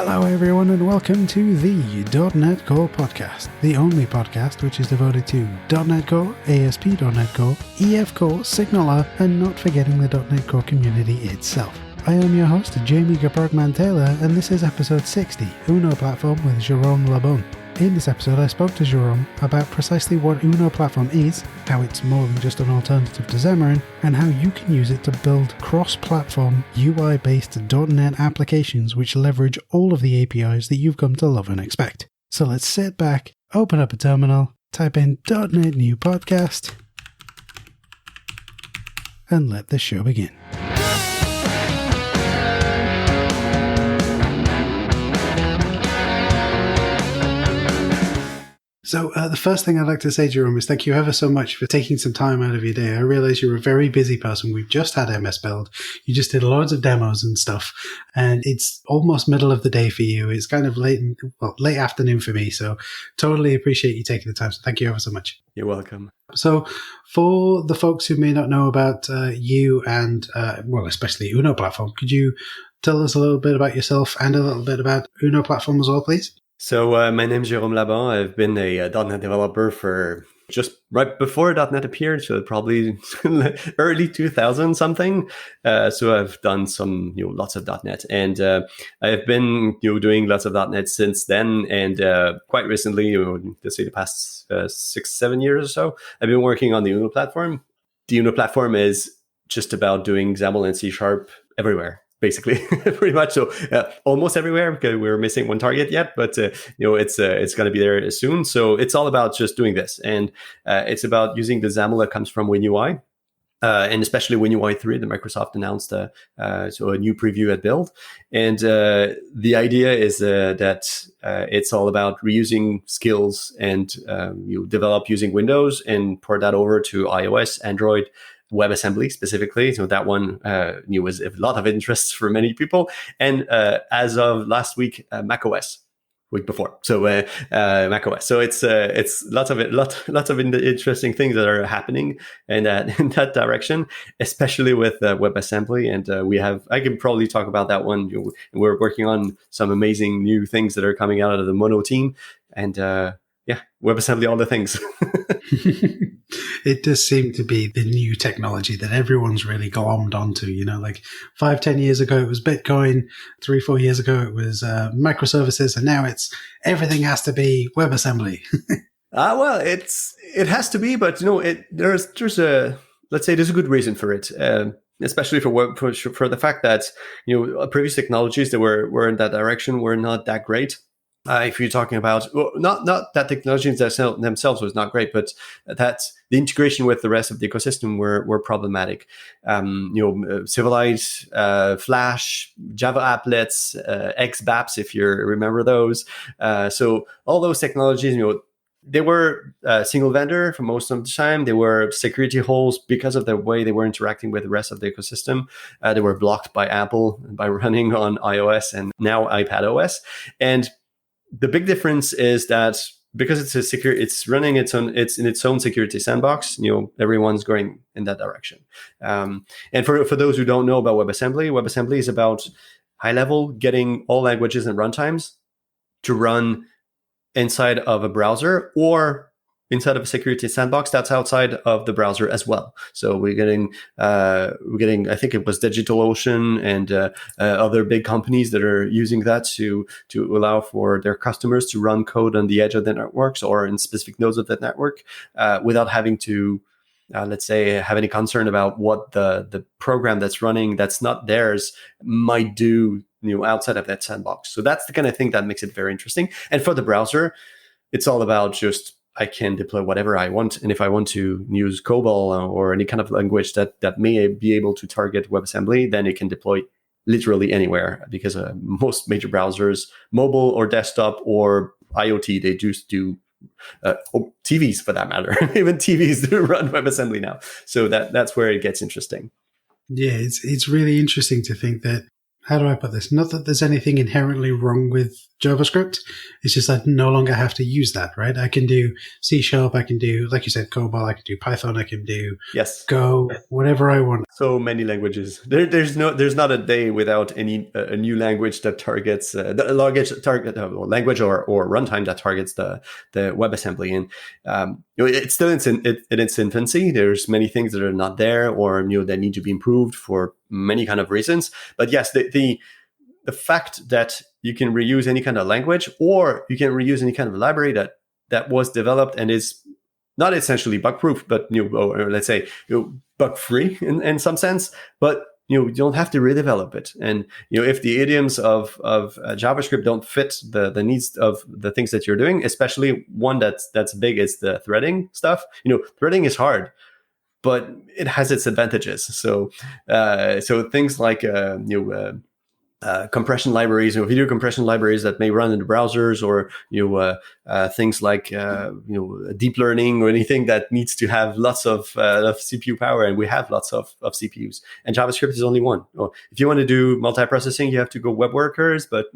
Hello everyone and welcome to the .NET Core podcast, the only podcast which is devoted to .NET Core, ASP.NET Core, EF Core, SignalR, and not forgetting the .NET Core community itself. I am your host, Jamie Gaparkman-Taylor, and this is episode 60, Uno Platform with Jérôme Laban. In this episode, I spoke to Jérôme about precisely what Uno Platform is, how it's more than just an alternative to Xamarin, and how you can use it to build cross-platform UI-based .NET applications which leverage all of the APIs that you've come to love and expect. So let's sit back, open up a terminal, type in .NET New Podcast, and let the show begin. So the first thing I'd like to say, Jérôme, is thank you ever so much for taking some time out of your day. I realize you're a very busy person. We've just had MS Build. You just did loads of demos and stuff, and it's almost middle of the day for you. It's kind of late afternoon for me, so totally appreciate you taking the time. So thank you ever so much. You're welcome. So for the folks who may not know about you and, especially Uno Platform, could you tell us a little bit about yourself and a little bit about Uno Platform as well, please? So my name is Jérôme Laban. I've been a .NET developer for just right before .NET appeared, so probably early 2000 something. So I've done some, lots of .NET, and I've been, doing lots of .NET since then. And quite recently, let's say the past 6-7 years or so, I've been working on the Uno platform. The Uno platform is just about doing XAML and C# everywhere. Basically, pretty much. So almost everywhere, because we're missing one target yet, but it's going to be there soon. So it's all about just doing this, and it's about using the XAML that comes from WinUI, and especially WinUI 3 that Microsoft announced so a new preview at Build. And the idea is that it's all about reusing skills, and you develop using Windows and port that over to iOS, Android, WebAssembly specifically. So that one was a lot of interest for many people. And as of last week, macOS, week before. So macOS. So it's lots of interesting things that are happening in that direction, especially with WebAssembly. And I can probably talk about that one. We're working on some amazing new things that are coming out of the Mono team. And WebAssembly, all the things. It does seem to be the new technology that everyone's really glommed onto. Like 5-10 years ago, it was Bitcoin. 3-4 years ago, it was microservices. And now it's everything has to be WebAssembly. Well, it has to be, but there's a good reason for it. Especially for the fact that previous technologies that were in that direction were not that great. If you're talking about not that technologies themselves was not great, but that the integration with the rest of the ecosystem were problematic. Silverlight, Flash, Java applets, XBAPs, if you remember those. So all those technologies, they were single vendor for most of the time. They were security holes because of the way they were interacting with the rest of the ecosystem. They were blocked by Apple by running on iOS and now iPadOS. And the big difference is that because it's running in its own security sandbox, everyone's going in that direction. And for those who don't know about WebAssembly is about high level getting all languages and runtimes to run inside of a browser or inside of a security sandbox that's outside of the browser as well. So we're getting, I think it was DigitalOcean and other big companies that are using that to allow for their customers to run code on the edge of the networks or in specific nodes of that network without having to, let's say, have any concern about what the program that's running that's not theirs might do, outside of that sandbox. So that's the kind of thing that makes it very interesting. And for the browser, it's all about just I can deploy whatever I want. And if I want to use COBOL or any kind of language that may be able to target WebAssembly, then it can deploy literally anywhere because most major browsers, mobile or desktop or IoT, they just do TVs for that matter. Even TVs do run WebAssembly now. So that's where it gets interesting. Yeah, it's really interesting to think that how do I put this? Not that there's anything inherently wrong with JavaScript. It's just I no longer have to use that, right? I can do C#, I can do, like you said, COBOL, I can do Python, I can do Go, whatever I want. So many languages. There's not a day without any a new language that targets the language or runtime that targets the WebAssembly. And it's still in its infancy. There's many things that are not there or that need to be improved for many kind of reasons. But yes, the fact that you can reuse any kind of language or you can reuse any kind of library that was developed and is not essentially bug-proof, but or let's say bug-free in some sense. But you don't have to redevelop it. And if the idioms of JavaScript don't fit the needs of the things that you're doing, especially one that's big is the threading stuff. Threading is hard, but it has its advantages. So things like compression libraries, video compression libraries that may run in the browsers, or things like deep learning or anything that needs to have lots of CPU power, and we have lots of CPUs. And JavaScript is only one. If you want to do multiprocessing, you have to go web workers, but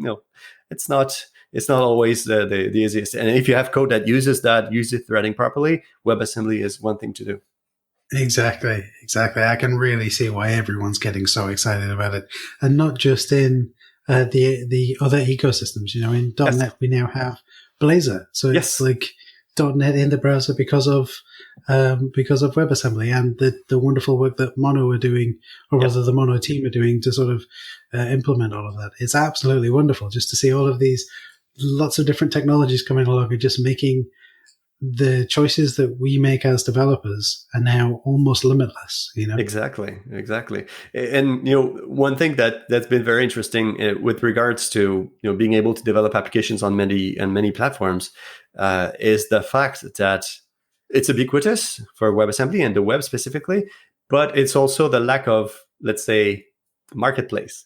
it's not always the easiest. And if you have code that uses threading properly, WebAssembly is one thing to do. Exactly. I can really see why everyone's getting so excited about it, and not just in the other ecosystems. In .NET we now have Blazor, so it's like .NET in the browser because of WebAssembly and the wonderful work that Mono are doing, or rather the Mono team are doing to sort of implement all of that. It's absolutely wonderful just to see all of these lots of different technologies coming along and just making the choices that we make as developers are now almost limitless, Exactly. And, one thing that's been very interesting with regards to, being able to develop applications on many platforms is the fact that it's ubiquitous for WebAssembly and the web specifically, but it's also the lack of, let's say, marketplace.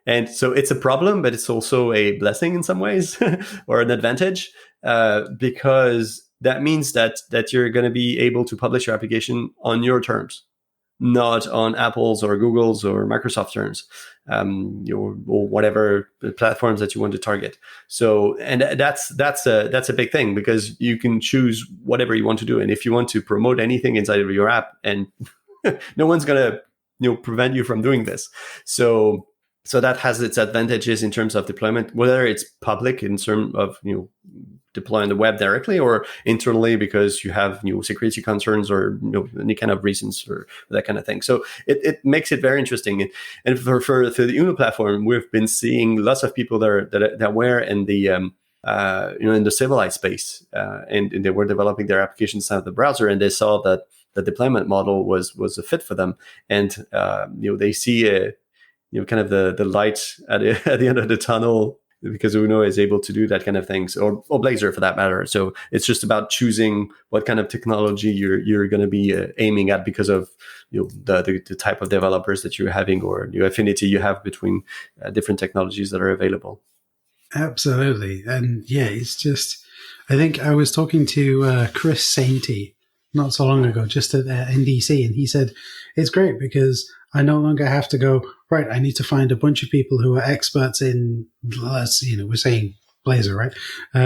And so it's a problem, but it's also a blessing in some ways or an advantage because that means that you're going to be able to publish your application on your terms, not on Apple's or Google's or Microsoft terms, or whatever platforms that you want to target. So, and that's a big thing because you can choose whatever you want to do, and if you want to promote anything inside of your app, and no one's going to prevent you from doing this. So that has its advantages in terms of deployment, whether it's public in terms of deploy on the web directly, or internally because you have security concerns or any kind of reasons for that kind of thing. So it makes it very interesting. And for the Uno platform, we've been seeing lots of people that were in the in the civilized space, and they were developing their applications out of the browser, and they saw that the deployment model was a fit for them, and they see kind of the light at the end of the tunnel, because Uno is able to do that kind of things, or Blazor for that matter. So it's just about choosing what kind of technology you're going to be aiming at because of the type of developers that you're having, or the affinity you have between different technologies that are available. Absolutely. And it's just, I think I was talking to Chris Sainty not so long ago, just at NDC, and he said, it's great because I no longer have to go, right, I need to find a bunch of people who are experts in, we're saying Blazor, right?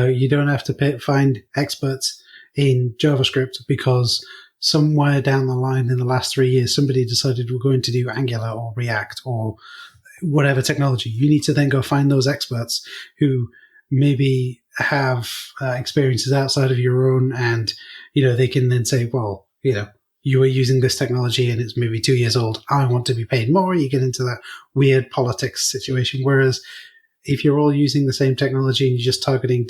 You don't have to find experts in JavaScript because somewhere down the line in the last 3 years, somebody decided we're going to do Angular or React or whatever technology. You need to then go find those experts who maybe have experiences outside of your own, and, they can then say, well, you are using this technology and it's maybe 2 years old. I want to be paid more. You get into that weird politics situation. Whereas if you're all using the same technology and you're just targeting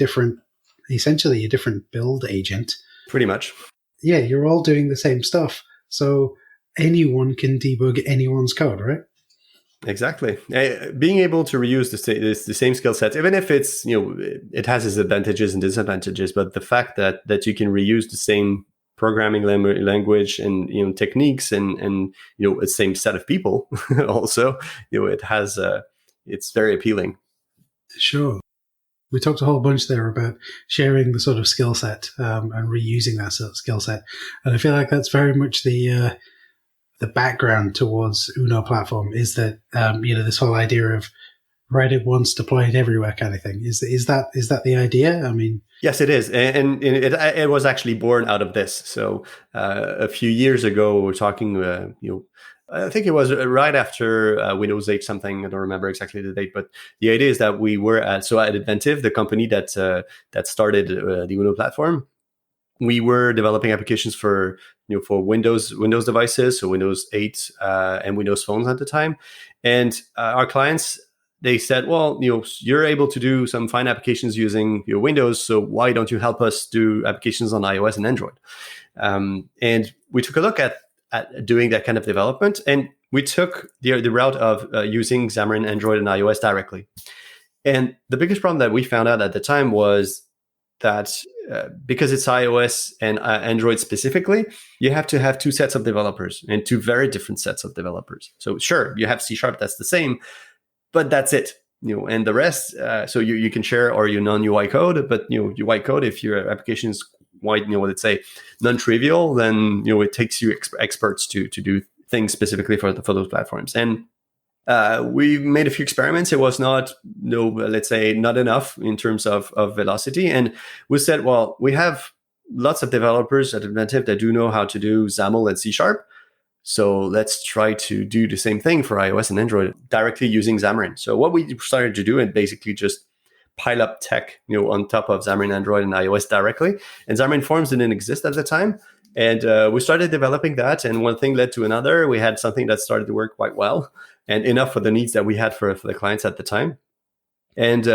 essentially a different build agent. Pretty much. Yeah, you're all doing the same stuff. So anyone can debug anyone's code, right? Exactly. Being able to reuse the same skill sets, even if it's, it has its advantages and disadvantages, but the fact that you can reuse the same programming language and techniques and the same set of people also, it has it's very appealing. Sure. We talked a whole bunch there about sharing the sort of skill set and reusing that sort of skill set, and I feel like that's very much the background towards Uno platform, is that this whole idea of write it once, deploy it everywhere kind of thing. Is that the idea? I mean, yes, it is, and it was actually born out of this. So a few years ago, we were talking, I think it was right after Windows 8 something. I don't remember exactly the date, but the idea is that we were at Inventive, the company that started the Uno platform. We were developing applications for Windows devices, so Windows 8 and Windows phones at the time, and our clients, they said, well, you're able to do some fine applications using your Windows, so why don't you help us do applications on iOS and Android? And we took a look at doing that kind of development, and we took the route of using Xamarin Android and iOS directly. And the biggest problem that we found out at the time was that because it's iOS and Android specifically, you have to have two sets of developers and two very different sets of developers. So sure, you have C#, that's the same, but that's it. And the rest, so you can share or your non-UI code, but UI code, if your application is quite, let's say non-trivial, then it takes you experts to do things specifically for those platforms. And we made a few experiments. It was not, let's say, not enough in terms of velocity. And we said, well, we have lots of developers at Inventive that do know how to do XAML and C#. So let's try to do the same thing for iOS and Android directly using Xamarin. So what we started to do is basically just pile up tech, on top of Xamarin Android and iOS directly. And Xamarin Forms didn't exist at the time. And we started developing that, and one thing led to another. We had something that started to work quite well and enough for the needs that we had for the clients at the time. And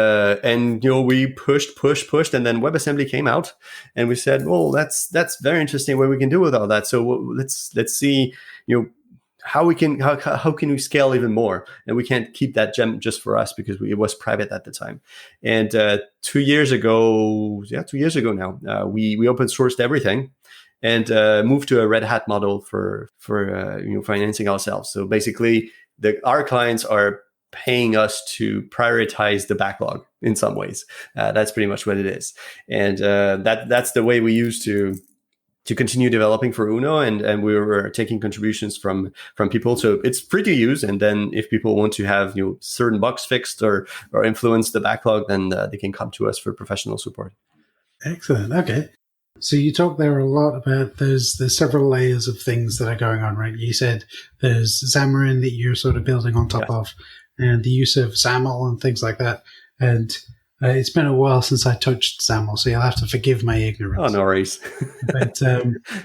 we pushed, and then WebAssembly came out, and we said, well, that's very interesting what we can do with all that. So let's see, how can we scale even more? And we can't keep that gem just for us because it was private at the time. And 2 years ago now, we open sourced everything and moved to a Red Hat model for financing ourselves. So basically, our clients are paying us to prioritize the backlog in some ways. That's pretty much what it is, and that's the way we use to continue developing for Uno, and we were taking contributions from people. So it's free to use, and then if people want to have certain bugs fixed or influence the backlog, then they can come to us for professional support. Excellent. Okay. So you talked there a lot about there's several layers of things that are going on, right? You said there's Xamarin that you're sort of building on top of, and the use of XAML and things like that. And it's been a while since I touched XAML, so you'll have to forgive my ignorance. Oh, no worries. But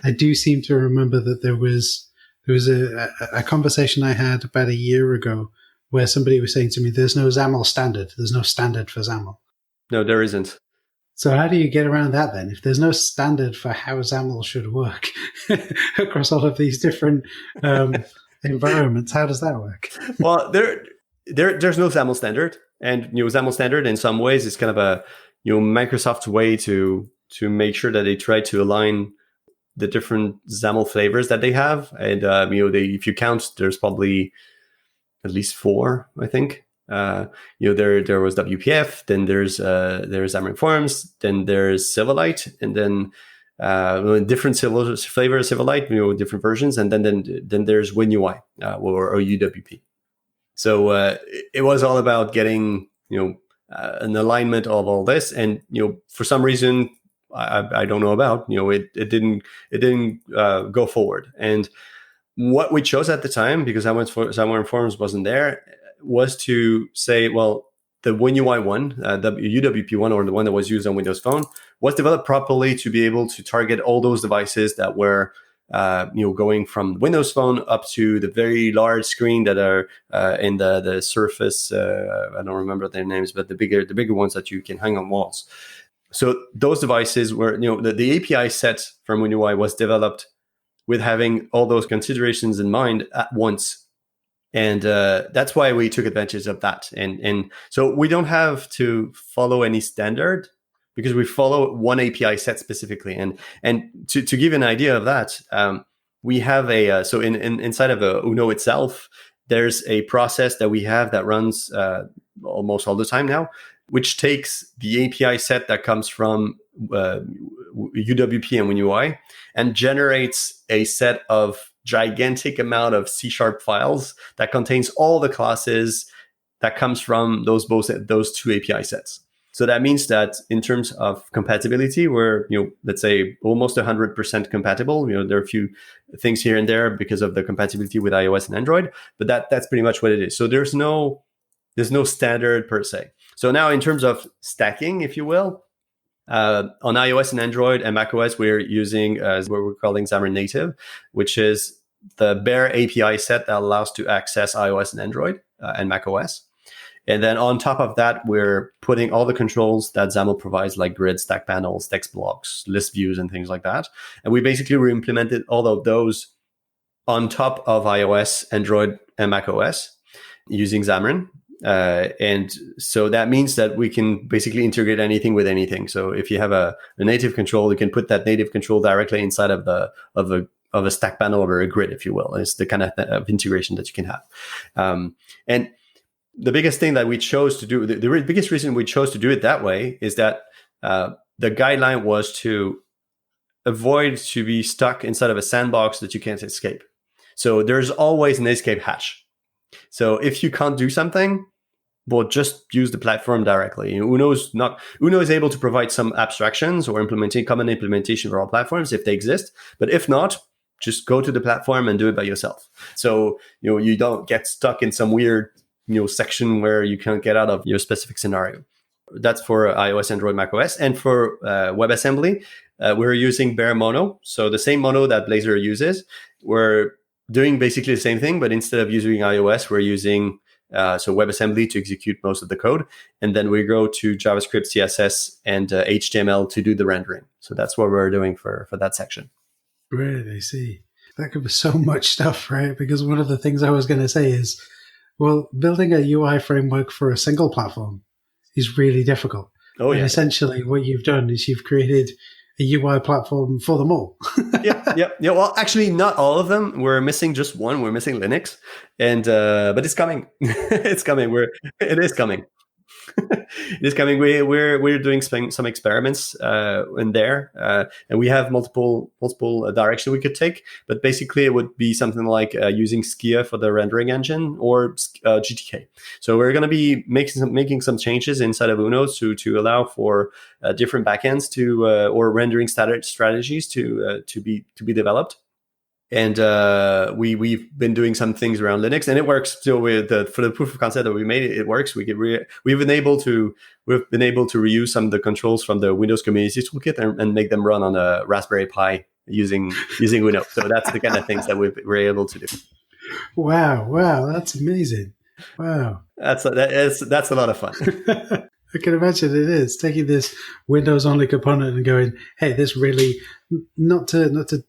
I do seem to remember that there was a conversation I had about a year ago where somebody was saying to me, there's no XAML standard. There's no standard for XAML. No, there isn't. So how do you get around that then? If there's no standard for how XAML should work across all of these different environments, how does that work? Well, there's no XAML standard, and XAML standard in some ways is kind of a Microsoft's way to make sure that they try to align the different XAML flavors that they have, and if you count, there's probably at least 4, I think. There was WPF, then there's Xamarin Forms, then there's Silverlight, and then different flavors of Silverlight, different versions, and then there's WinUI or UWP. So it was all about getting an alignment of all this, and for some reason I don't know about, it didn't go forward. And what we chose at the time, because Xamarin Forms wasn't there, was to say, well, the WinUI one, the UWP one, or the one that was used on Windows Phone, was developed properly to be able to target all those devices that were, going from Windows Phone up to the very large screen that are in the Surface. I don't remember their names, but the bigger ones that you can hang on walls. So those devices were, the API set from WinUI was developed with having all those considerations in mind at once. And that's why we took advantage of that. And so we don't have to follow any standard because we follow one API set specifically. And to give an idea of that, we have so inside of Uno itself, there's a process that we have that runs almost all the time now, which takes the API set that comes from UWP and WinUI and generates a set of gigantic amount of C# files that contains all the classes that comes from those two API sets. So that means that in terms of compatibility, we're, let's say almost 100% compatible. There are a few things here and there because of the compatibility with iOS and Android, but that's pretty much what it is. So there's no standard per se. So now in terms of stacking, if you will, on iOS and Android and macOS, we're using what we're calling Xamarin Native, which is the bare API set that allows to access iOS and Android and macOS. And then on top of that, we're putting all the controls that XAML provides, like grid, stack panels, text blocks, list views, and things like that. And we basically re-implemented all of those on top of iOS, Android, and macOS using Xamarin. And so that means that we can basically integrate anything with anything. So if you have a native control, you can put that native control directly inside of a stack panel or a grid, if you will. It's the kind of integration that you can have. And the biggest thing that we chose to do, the biggest reason we chose to do it that way is that the guideline was to avoid to be stuck inside of a sandbox that you can't escape. So there's always an escape hatch. So if you can't do something, well, just use the platform directly. Uno is able to provide some abstractions or common implementation for all platforms if they exist. But if not, just go to the platform and do it by yourself. So you don't get stuck in some weird section where you can't get out of your specific scenario. That's for iOS, Android, macOS. And for WebAssembly, we're using bare mono. So the same mono that Blazor uses, we're doing basically the same thing, but instead of using iOS, we're using WebAssembly to execute most of the code. And then we go to JavaScript, CSS, and HTML to do the rendering. So that's what we're doing for that section. Right, I see. That could be so much stuff, right? Because one of the things I was going to say is, well, building a UI framework for a single platform is really difficult. Oh, yeah. And essentially what you've done is you've created a UI platform for them all. Yeah. Well, actually, not all of them. We're missing just one. We're missing Linux, and but it's coming. It's coming. It is coming. It is coming. We're doing some experiments in there, and we have multiple directions we could take. But basically, it would be something like using Skia for the rendering engine or GTK. So we're going to be making some changes inside of Uno to allow for different backends or rendering strategies to be developed. And we've been doing some things around Linux, and it works. So for the proof of concept that we made, it works. We've been able to reuse some of the controls from the Windows Community Toolkit and make them run on a Raspberry Pi using Uno. So that's the kind of things that we're able to do. Wow, that's amazing. Wow, that's a lot of fun. I can imagine it is taking this Windows only component and going, hey, this really not to.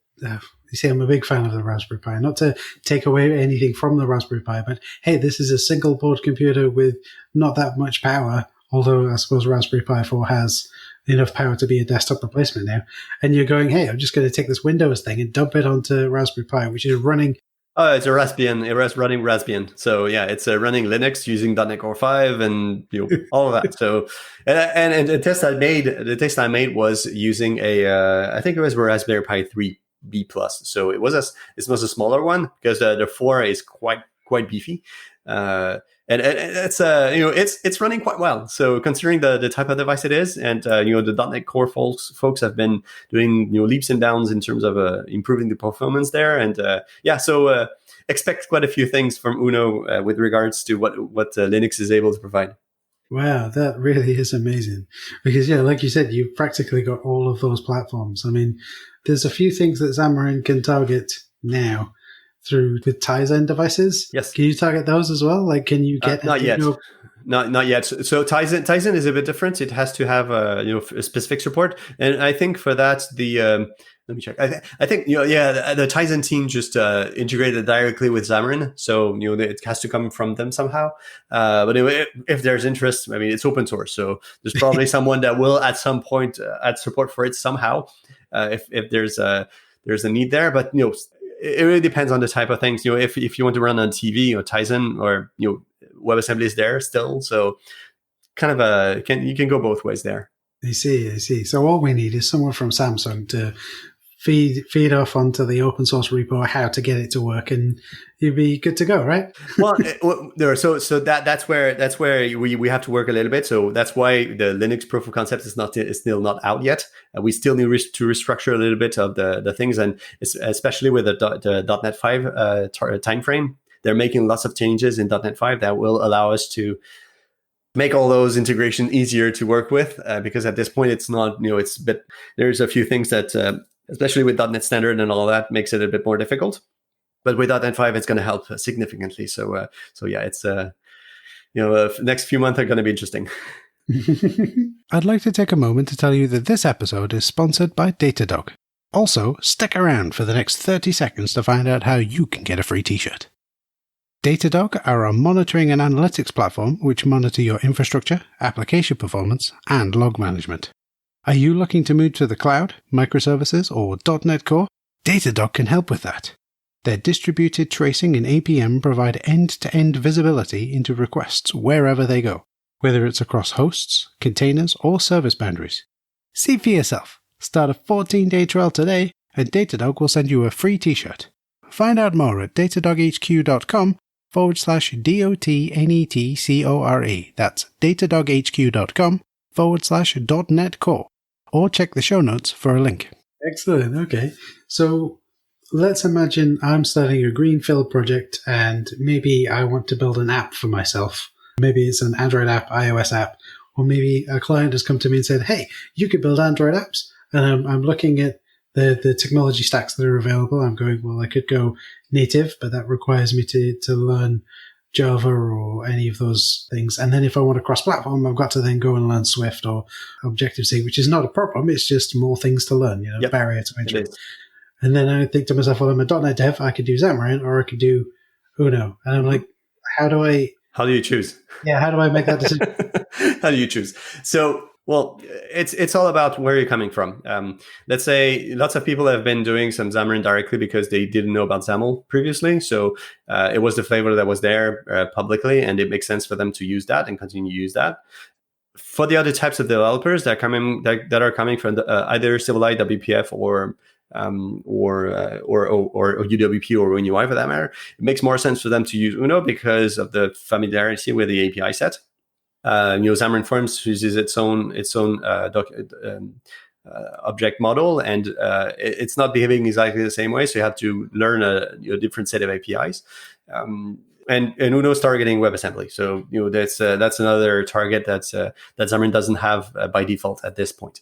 You see, I'm a big fan of the Raspberry Pi. Not to take away anything from the Raspberry Pi, but hey, this is a single board computer with not that much power, although I suppose Raspberry Pi 4 has enough power to be a desktop replacement now. And you're going, hey, I'm just going to take this Windows thing and dump it onto Raspberry Pi, which is running. Oh, it's a Raspbian. It's running Raspbian. So yeah, it's running Linux using .NET Core 5 and all of that. So and the test I made was using I think it was a Raspberry Pi 3. B+. So it was a smaller one because the 4 is quite beefy, and it's running quite well. So considering the type of device it is, and the .NET Core folks have been doing leaps and bounds in terms of improving the performance there, and so expect quite a few things from Uno with regards to what Linux is able to provide. Wow, that really is amazing. Because, like you said, you've practically got all of those platforms. I mean, there's a few things that Xamarin can target now with Tizen devices. Yes. Can you target those as well? Like, can you get... Not yet. Not yet. So Tizen is a bit different. It has to have a specific support. And I think for that, let me check. I think the Tizen team just integrated directly with Xamarin, so it has to come from them somehow. But if there's interest, I mean, it's open source, so there's probably someone that will at some point add support for it somehow. If there's a need there, but it really depends on the type of things. If you want to run on TV or Tizen or WebAssembly is there still, so kind of you can go both ways there. I see. So all we need is someone from Samsung to feed off onto the open source repo how to get it to work, and you'd be good to go, right? So that's where we have to work a little bit. So that's why the Linux proof of concept is still not out yet. We still need to restructure a little bit of the things, and especially with the .NET 5 time frame. They're making lots of changes in .NET 5 that will allow us to make all those integration easier to work with, because at this point it's not, there's a few things that, especially with .NET Standard and all that, makes it a bit more difficult. But with .NET 5, it's going to help significantly. So yeah, it's next few months are going to be interesting. I'd like to take a moment to tell you that this episode is sponsored by Datadog. Also, stick around for the next 30 seconds to find out how you can get a free t-shirt. Datadog are a monitoring and analytics platform which monitor your infrastructure, application performance, and log management. Are you looking to move to the cloud, microservices, or .NET Core? Datadog can help with that. Their distributed tracing and APM provide end-to-end visibility into requests wherever they go, whether it's across hosts, containers, or service boundaries. See for yourself. Start a 14-day trial today, and Datadog will send you a free t-shirt. Find out more at datadoghq.com/DOTNETCORE. That's datadoghq.com/.NET Core. Or check the show notes for a link. Excellent. Okay. So let's imagine I'm starting a greenfield project and maybe I want to build an app for myself. Maybe it's an Android app, iOS app, or maybe a client has come to me and said, hey, you could build Android apps. And I'm looking at the technology stacks that are available. I'm going, well, I could go native, but that requires me to learn Java or any of those things. And then if I want to cross-platform, I've got to then go and learn Swift or Objective-C, which is not a problem. It's just more things to learn, Yep. Barrier to entry. And then I think to myself, well, I'm a .NET dev. I could do Xamarin or I could do Uno. And I'm like, how do you choose? Yeah, how do I make that decision? How do you choose? So, well, it's all about where you're coming from. Let's say lots of people have been doing some Xamarin directly because they didn't know about XAML previously. So it was the flavor that was there publicly, and it makes sense for them to use that and continue to use that. For the other types of developers that are coming from either Silverlight, WPF, or UWP or WinUI for that matter, it makes more sense for them to use Uno because of the familiarity with the API set. Xamarin Forms uses its own object model, and it's not behaving exactly the same way. So you have to learn a different set of APIs. And Uno's targeting WebAssembly, so that's another target that Xamarin doesn't have by default at this point.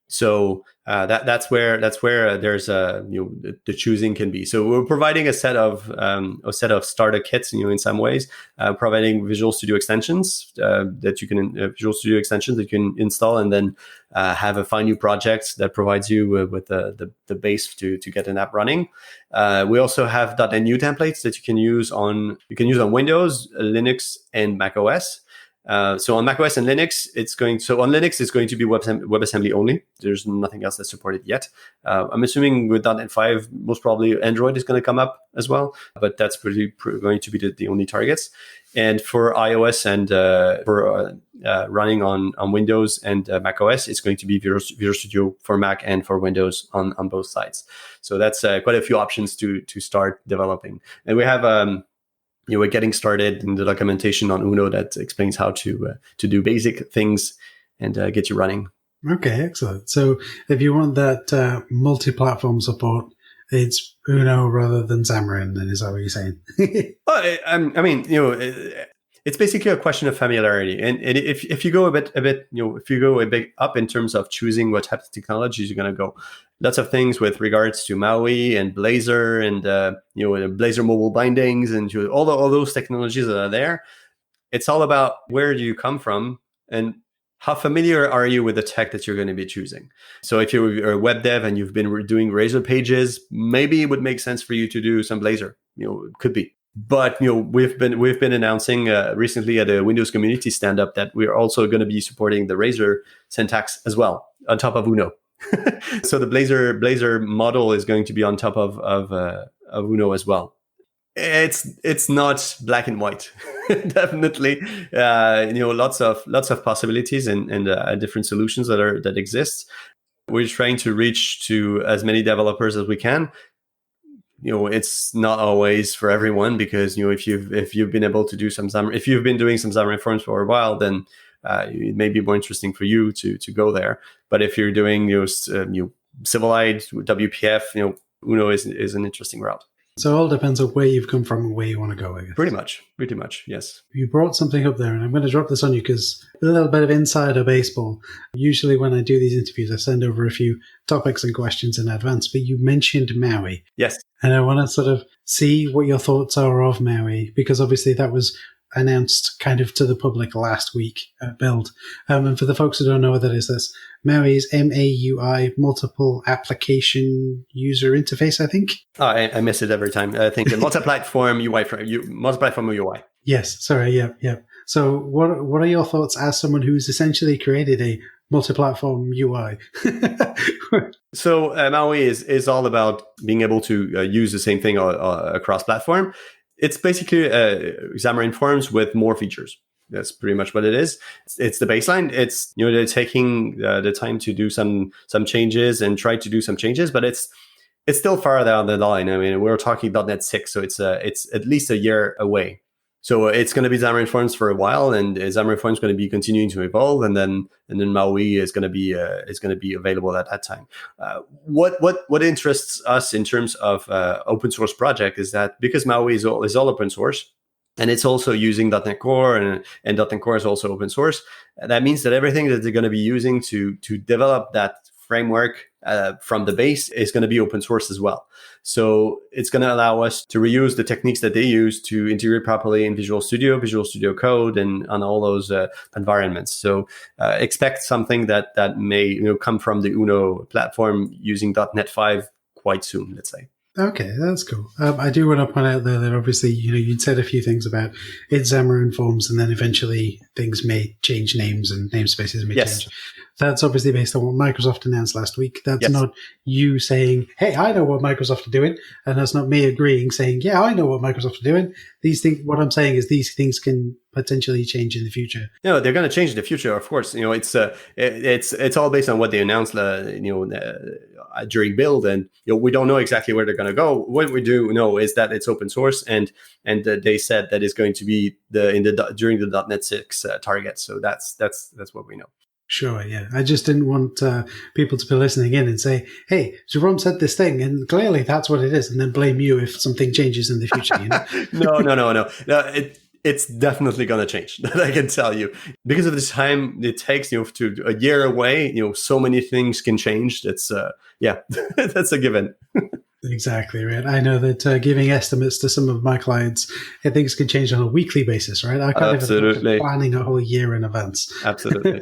So that's where there's the choosing can be. So we're providing a set of starter kits, in some ways, providing Visual Studio extensions that you can install, and then find new projects that provides you with the base to get an app running. We also have .NET New templates that you can use on Windows, Linux, and Mac OS. So on macOS and Linux, on Linux, it's going to be WebAssembly only. There's nothing else that's supported yet. I'm assuming with .NET 5, most probably Android is going to come up as well, but that's going to be the only targets. And for iOS and for running on Windows and macOS, it's going to be Visual Studio for Mac and for Windows on both sides. So that's quite a few options to start developing. And we have we're getting started in the documentation on Uno that explains how to do basic things and get you running. Okay, excellent. So if you want that multi-platform support, it's Uno rather than Xamarin, then is that what you're saying? It's basically a question of familiarity. And if you go a bit, if you go a bit up in terms of choosing what types of technologies you're going to go, lots of things with regards to Maui and Blazor and Blazor mobile bindings and all those technologies that are there. It's all about where do you come from and how familiar are you with the tech that you're going to be choosing. So if you're a web dev and you've been doing Razor pages, maybe it would make sense for you to do some Blazor. It could be. But we've been announcing recently at a Windows community stand-up that we're also going to be supporting the Razor syntax as well on top of Uno. So the Blazor model is going to be on top of Uno as well. It's not black and white, definitely. Lots of possibilities and different solutions that exist. We're trying to reach to as many developers as we can. It's not always for everyone, because if you've been able to do if you've been doing some Xamarin Forms for a while, then it may be more interesting for you to go there. But if you're doing Silverlight, WPF, Uno is an interesting route. So it all depends on where you've come from and where you want to go, I guess. Pretty much, yes. You brought something up there, and I'm going to drop this on you because a little bit of insider baseball. Usually when I do these interviews, I send over a few topics and questions in advance, but you mentioned Maui. Yes. And I want to sort of see what your thoughts are of Maui, because obviously that was announced kind of to the public last week at Build. And for the folks who don't know what that is, Maui is MAUI, Multiple Application User Interface, I think. Oh, I miss it every time. I think multi-platform UI, multi-platform UI. Yes, sorry, yeah. So what are your thoughts as someone who's essentially created a multi-platform UI? So Maui is all about being able to use the same thing across platform. It's basically Xamarin Forms with more features. That's pretty much what it is. It's the baseline. It's they're taking the time to do some changes and try to do some changes, but it's still far down the line. I mean, we're talking .NET 6, so it's at least a year away. So it's going to be Xamarin Forms for a while, and Xamarin Forms is going to be continuing to evolve, and then Maui is going to be available at that time. What interests us in terms of open source project is that because Maui is all open source, and it's also using .NET Core, and .NET Core is also open source. That means that everything that they're going to be using to develop that framework from the base is going to be open source as well. So it's going to allow us to reuse the techniques that they use to integrate properly in Visual Studio Code, and on all those environments. So expect something that may come from the Uno platform using .NET 5 quite soon, let's say. Okay, that's cool. I do want to point out there that obviously, you'd said a few things about it's Xamarin Forms, and then eventually things may change names and namespaces may change. That's obviously based on what Microsoft announced last week. That's not you saying, hey, I know what Microsoft are doing. And that's not me agreeing, saying, yeah, I know what Microsoft are doing. These things, what I'm saying is these things can potentially change in the future. No, they're going to change in the future, of course. It's all based on what they announced, during build, and we don't know exactly where they're going to go. What we do know is that it's open source, and they said that it's going to be during the .NET 6 target. So that's what we know. Sure, yeah. I just didn't want people to be listening in and say, hey, Jérôme said this thing, and clearly that's what it is, and then blame you if something changes in the future. No. It's definitely going to change. That I can tell you, because of the time it takes, to a year away. So many things can change. That's that's a given. Exactly, right. I know that giving estimates to some of my clients, things can change on a weekly basis, right? I can't even planning a whole year in advance. Absolutely.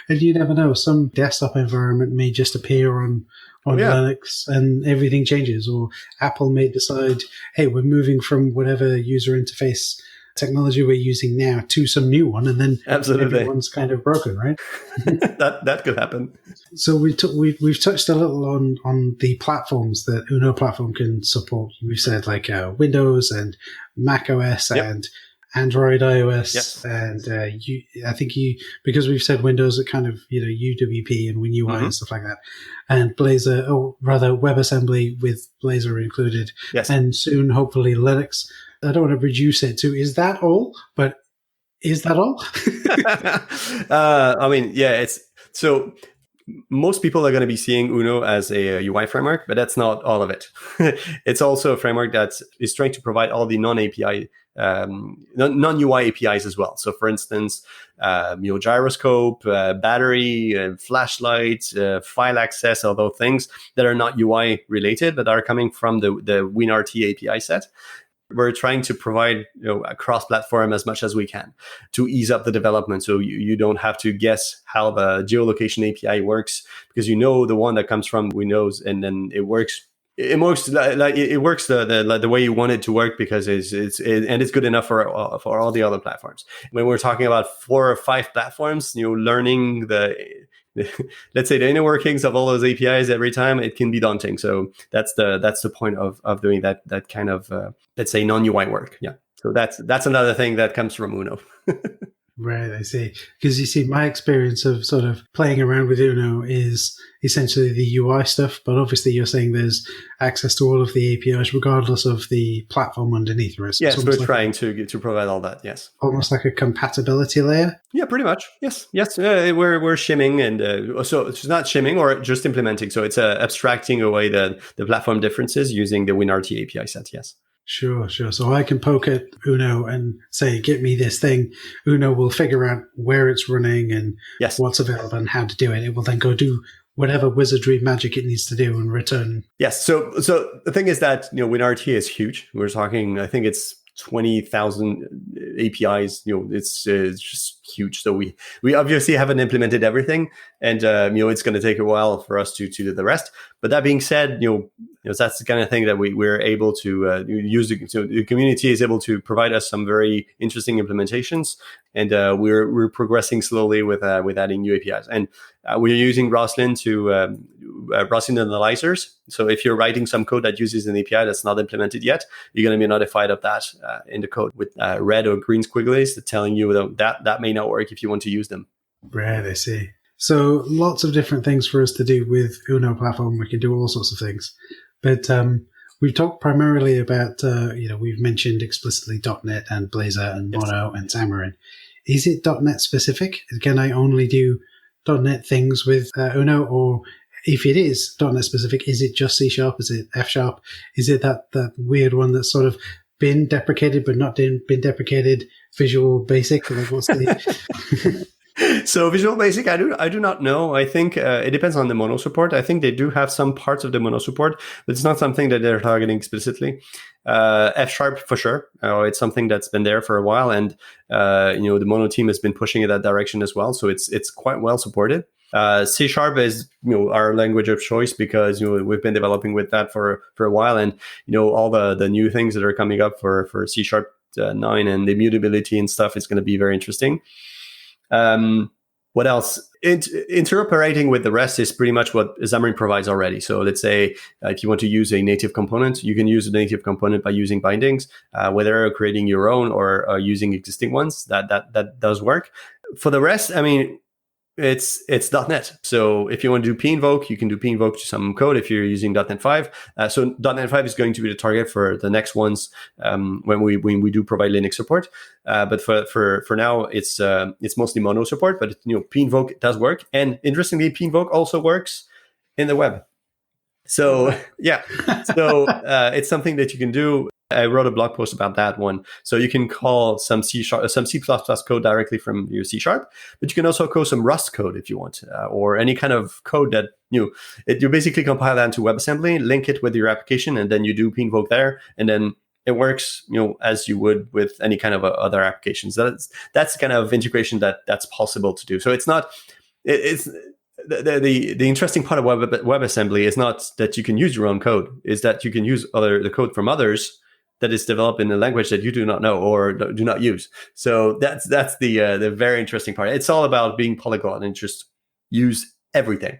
And you never know. Some desktop environment may just appear on Linux, and everything changes. Or Apple may decide, hey, we're moving from whatever user interface technology we're using now to some new one, and then everyone's kind of broken, right? that could happen. So we've touched a little on the platforms that Uno platform can support. We've said like Windows and Mac OS and Android, iOS, and I think because we've said Windows, it kind of UWP and WinUI and stuff like that, and Blazor, or rather WebAssembly with Blazor included, and soon hopefully Linux. I don't want to reduce it to is that all, but is that all? I mean, it's so. Most people are going to be seeing Uno as a UI framework, but that's not all of it. It's also a framework that is trying to provide all the non-API, non-UI APIs as well. So, for instance, gyroscope, battery, flashlight, file access, all those things that are not UI related, but are coming from the WinRT API set. We're trying to provide a cross-platform as much as we can to ease up the development, so you don't have to guess how the geolocation API works, because the one that comes from Windows, and then it works. It works the way you want it to work, because it's good enough for all the other platforms. When we're talking about 4 or 5 platforms, learning let's say the inner workings of all those APIs every time, it can be daunting. So that's the point of doing that kind of let's say non-UI work. Yeah. So that's another thing that comes from Uno. Right, I see. Because you see, my experience of sort of playing around with Uno is essentially the UI stuff, but obviously you're saying there's access to all of the APIs regardless of the platform underneath, right? So Yes, it's we're almost like trying to provide all that. Yes. almost like a compatibility layer. Yeah, pretty much. Yes, yes. We're shimming, and so it's not shimming or just implementing. So it's abstracting away the platform differences using the WinRT API set. Yes. Sure, sure. So I can poke at Uno and say, get me this thing. Uno will figure out where it's running and Yes. what's available and how to do it. It will then go do whatever wizardry magic it needs to do and return. Yes. So the thing is that WinRT is huge. We're talking, I think it's 20,000 APIs. It's just huge. So we obviously haven't implemented everything, and it's going to take a while for us to do the rest. But that being said, that's the kind of thing that we're able to use. So the community is able to provide us some very interesting implementations, and we're progressing slowly with adding new APIs. And we're using Roslyn to Roslyn analyzers. So if you're writing some code that uses an API that's not implemented yet, you're going to be notified of that in the code with red or green squigglies telling you that may not work if you want to use them. Right, I see. So lots of different things for us to do with Uno platform. We can do all sorts of things. But we've talked primarily about, we've mentioned explicitly .NET and Blazor and Mono and Xamarin. Is it .NET specific? Can I only do .NET things with Uno? Or if it is .NET specific, is it just C#? Is it F#? Is it that weird one that's sort of been deprecated but not been deprecated, Visual Basic? Like what's the... So Visual Basic, I do not know. I think it depends on the Mono support. I think they do have some parts of the Mono support, but it's not something that they're targeting explicitly. F# for sure. It's something that's been there for a while, and the Mono team has been pushing in that direction as well. So it's quite well supported. C# is our language of choice because we've been developing with that for a while, and all the new things that are coming up for C# 9 and the immutability and stuff is going to be very interesting. What else? Interoperating with the rest is pretty much what Xamarin provides already. So let's say if you want to use a native component, you can use a native component by using bindings, whether creating your own or using existing ones. That does work. For the rest, I mean, it's .NET. So if you want to do pinvoke, you can do pinvoke to some code if you're using .NET 5. So .NET 5 is going to be the target for the next ones when we do provide Linux support. But for now, it's mostly Mono support. But pinvoke does work, and interestingly, pinvoke also works in the web. So yeah, so it's something that you can do. I wrote a blog post about that one. So you can call some C# code directly from your C#, but you can also call some Rust code if you want, or any kind of code that you basically compile that into WebAssembly, link it with your application, and then you do pinvoke there, and then it works, as you would with any kind of other applications. That's the kind of integration that's possible to do. So it's not. It's the interesting part of WebAssembly is not that you can use your own code, is that you can use the code from others that is developed in a language that you do not know or do not use. So that's the very interesting part. It's all about being polyglot and just use everything,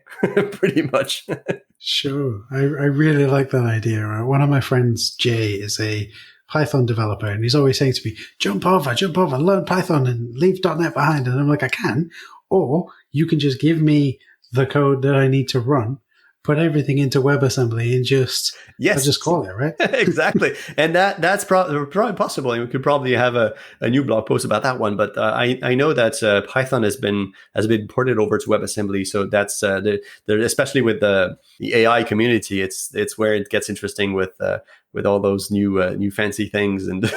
pretty much. Sure. I really like that idea. One of my friends, Jay, is a Python developer, and he's always saying to me, jump over, learn Python and leave .NET behind. And I'm like, I can. Or you can just give me the code that I need to run, put everything into WebAssembly, and just call it, right? Exactly. And that's probably possible. And we could probably have a new blog post about that one. But I know that Python has been ported over to WebAssembly. So that's especially with the AI community, it's where it gets interesting with all those new fancy things and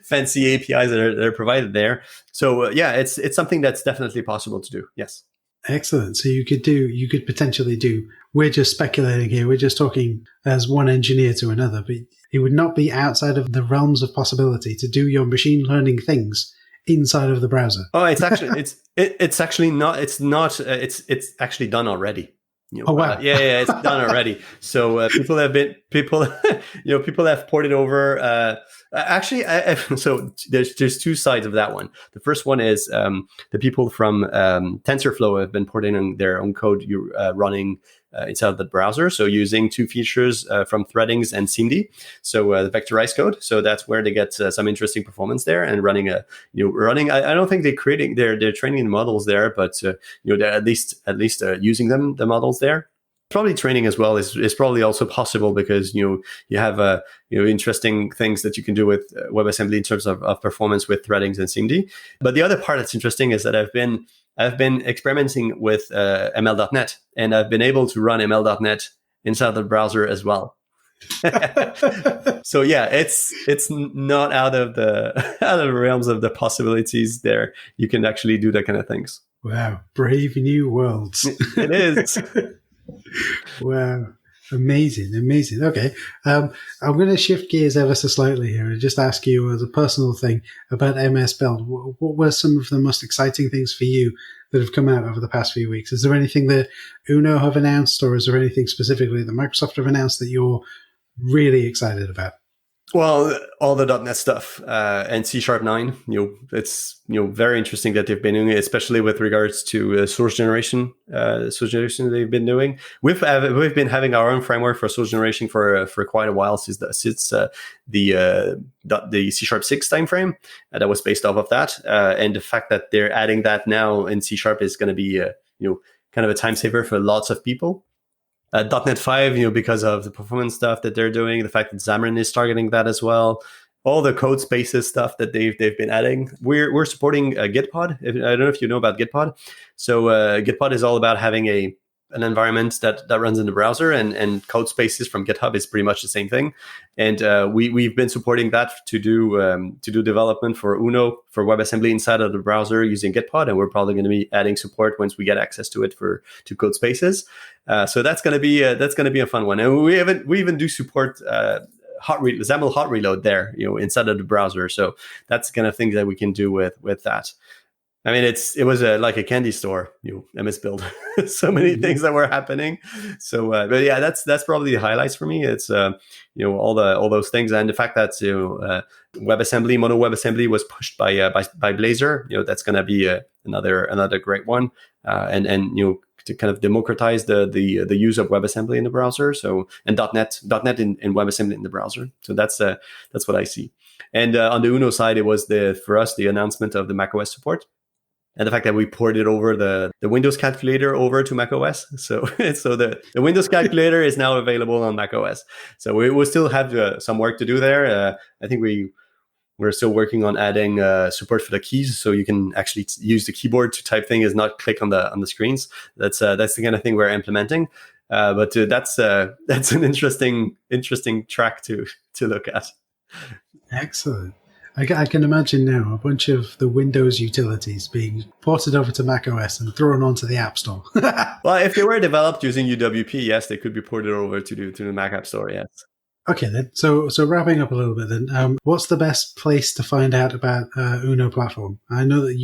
fancy APIs that are provided there. So it's something that's definitely possible to do. Yes. Excellent. So you could potentially do, we're just speculating here, we're just talking as one engineer to another, but it would not be outside of the realms of possibility to do your machine learning things inside of the browser. Oh, it's actually, it's actually done already. Oh wow! It's done already. So people have ported over. So there's two sides of that one. The first one is the people from TensorFlow have been porting in their own code running inside of the browser. So using two features from Threadings and Cindy, so the vectorized code. So that's where they get some interesting performance there, and running I don't think they're training the models there, but they're at least using the models there. Probably training as well is probably also possible, because you have interesting things that you can do with WebAssembly in terms of performance with Threadings and Cindy. But the other part that's interesting is that I've been experimenting with ML.NET, and I've been able to run ML.NET inside the browser as well. So yeah, it's not out of the realms of the possibilities there. You can actually do that kind of things. Wow, brave new worlds. It is. Wow, amazing. Okay, I'm going to shift gears ever so slightly here and just ask you, as a personal thing, about MS Build. What were some of the most exciting things for you that have come out over the past few weeks? Is there anything that Uno have announced, or is there anything specifically that Microsoft have announced that you're really excited about? Well, all the .NET stuff and C# 9, it's very interesting that they've been doing it, especially with regards to source generation. They've been doing. We've been having our own framework for source generation for quite a while, since the C# 6 timeframe that was based off of that, and the fact that they're adding that now in C# is going to be kind of a time saver for lots of people. .NET 5, because of the performance stuff that they're doing, the fact that Xamarin is targeting that as well, all the code spaces stuff that they've been adding. We're supporting Gitpod. I don't know if you know about Gitpod. So Gitpod is all about having an environment that runs in the browser, and code spaces from GitHub is pretty much the same thing. And we've been supporting that to do development for Uno, for WebAssembly inside of the browser using Gitpod, and we're probably going to be adding support once we get access to it to code spaces. So that's going to be a fun one. And we even do support XAML hot reload there, inside of the browser. So that's the kind of thing that we can do with that. I mean, it was like a candy store, MS Build. So many things that were happening. So, but yeah, that's probably the highlights for me. It's all those things, and the fact that WebAssembly, mono WebAssembly was pushed by Blazor. That's going to be another great one, and to kind of democratize the use of WebAssembly in the browser. So, and .NET in WebAssembly in the browser. So that's what I see. And on the Uno side, it was for us the announcement of the macOS support, and the fact that we ported over the Windows calculator over to macOS. So the Windows calculator is now available on macOS. So we will still have some work to do there. I think we're still working on adding support for the keys, so you can actually use the keyboard to type things, not click on the screens. That's the kind of thing we're implementing. But that's an interesting track to look at. Excellent. I can imagine now a bunch of the Windows utilities being ported over to macOS and thrown onto the App Store. Well, if they were developed using UWP, yes, they could be ported over to the Mac App Store, yes. Okay, then. So wrapping up a little bit, then, what's the best place to find out about Uno platform? I know that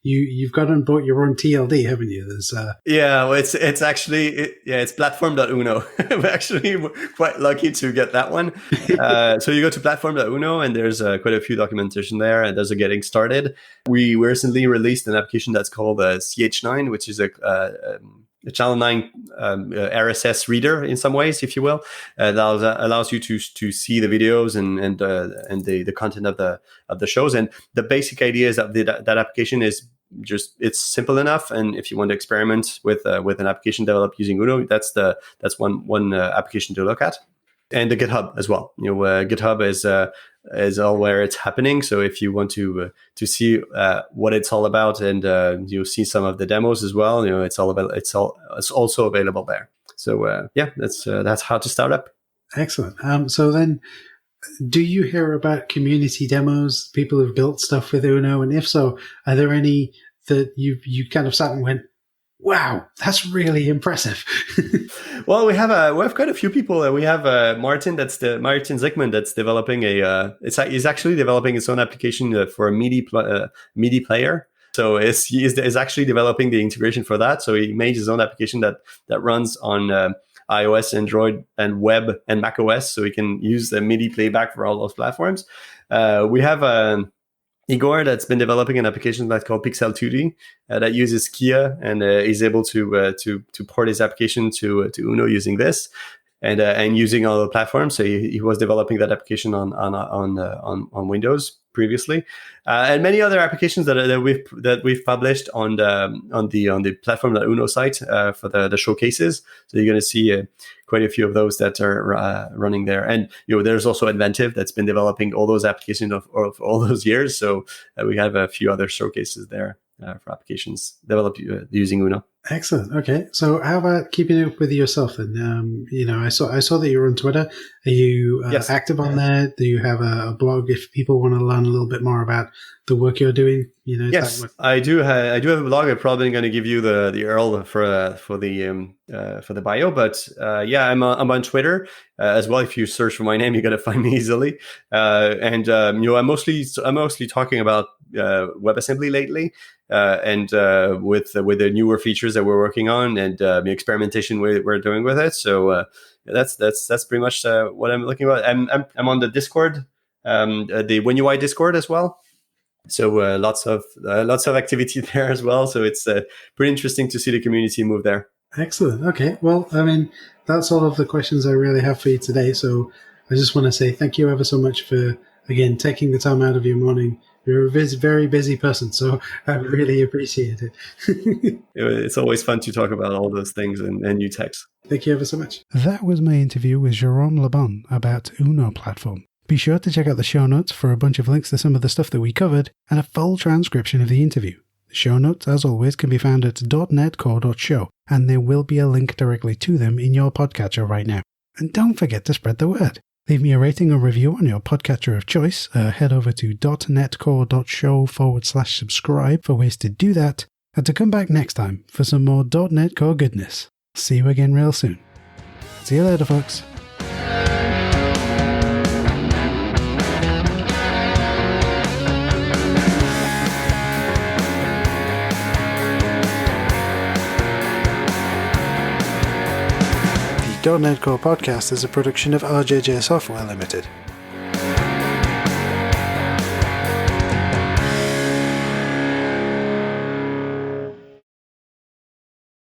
you've gone and bought your own TLD, haven't you? There's yeah, well, it's actually it's platform.uno. I'm actually quite lucky to get that one. So you go to platform.uno, and there's quite a few documentation there, and those are getting started. We recently released an application that's called CH9, which is a Channel 9 RSS reader in some ways, if you will. That allows you to see the videos and the content of the shows. And the basic idea is that that application is it's simple enough. And if you want to experiment with an application developed using Uno, that's one application to look at. And the GitHub as well. GitHub is all where it's happening. So if you want to see what it's all about, and you'll see some of the demos as well, it's also available there. So that's how to start up. Excellent. So then, do you hear about community demos, people who've built stuff with Uno, and if so, are there any that you kind of sat and went, wow, that's really impressive? Well, we have quite a few people. We have Martin Zickman that's developing he's actually developing his own application for a MIDI player. So he's actually developing the integration for that. So he made his own application that runs on iOS, Android, and web and macOS. So we can use the MIDI playback for all those platforms. We have Igor that's been developing an application that's called Pixel 2D that uses Kia and is able to port his application to Uno using this and using all the platforms. So he was developing that application on Windows previously, and many other applications that we've published on the platform, the Uno site for the showcases. So you're going to see quite a few of those that are running there. And there's also Inventive that's been developing all those applications of all those years. So we have a few other showcases there for applications developed using Uno. Excellent. Okay, so how about keeping up with yourself then? I saw that you're on Twitter. Are you Yes. active on there? Do you have a blog if people want to learn a little bit more about the work you're doing? Yes, I do. I do have a blog. I'm probably going to give you the URL for the bio, but I'm on Twitter as well. If you search for my name, you're going to find me easily. I'm mostly talking about WebAssembly lately, and with the newer features that we're working on and the experimentation we're doing with it. So that's pretty much what I'm looking at. I'm on the Discord, the WinUI Discord as well. So lots of activity there as well. So it's pretty interesting to see the community move there. Excellent. Okay. Well, that's all of the questions I really have for you today. So I just want to say thank you ever so much for, again, taking the time out of your morning. You're a very busy person, so I really appreciate it. It's always fun to talk about all those things and new techs. Thank you ever so much. That was my interview with Jérôme Laban about Uno platform. Be sure to check out the show notes for a bunch of links to some of the stuff that we covered and a full transcription of the interview. The show notes, as always, can be found at .netcore.show, and there will be a link directly to them in your podcatcher right now. And don't forget to spread the word. Leave me a rating or review on your podcatcher of choice. Head over to .netcore.show/subscribe for ways to do that, and to come back next time for some more .NET Core goodness. See you again real soon. See you later, folks. The .NET Core podcast is a production of RJJ Software Limited.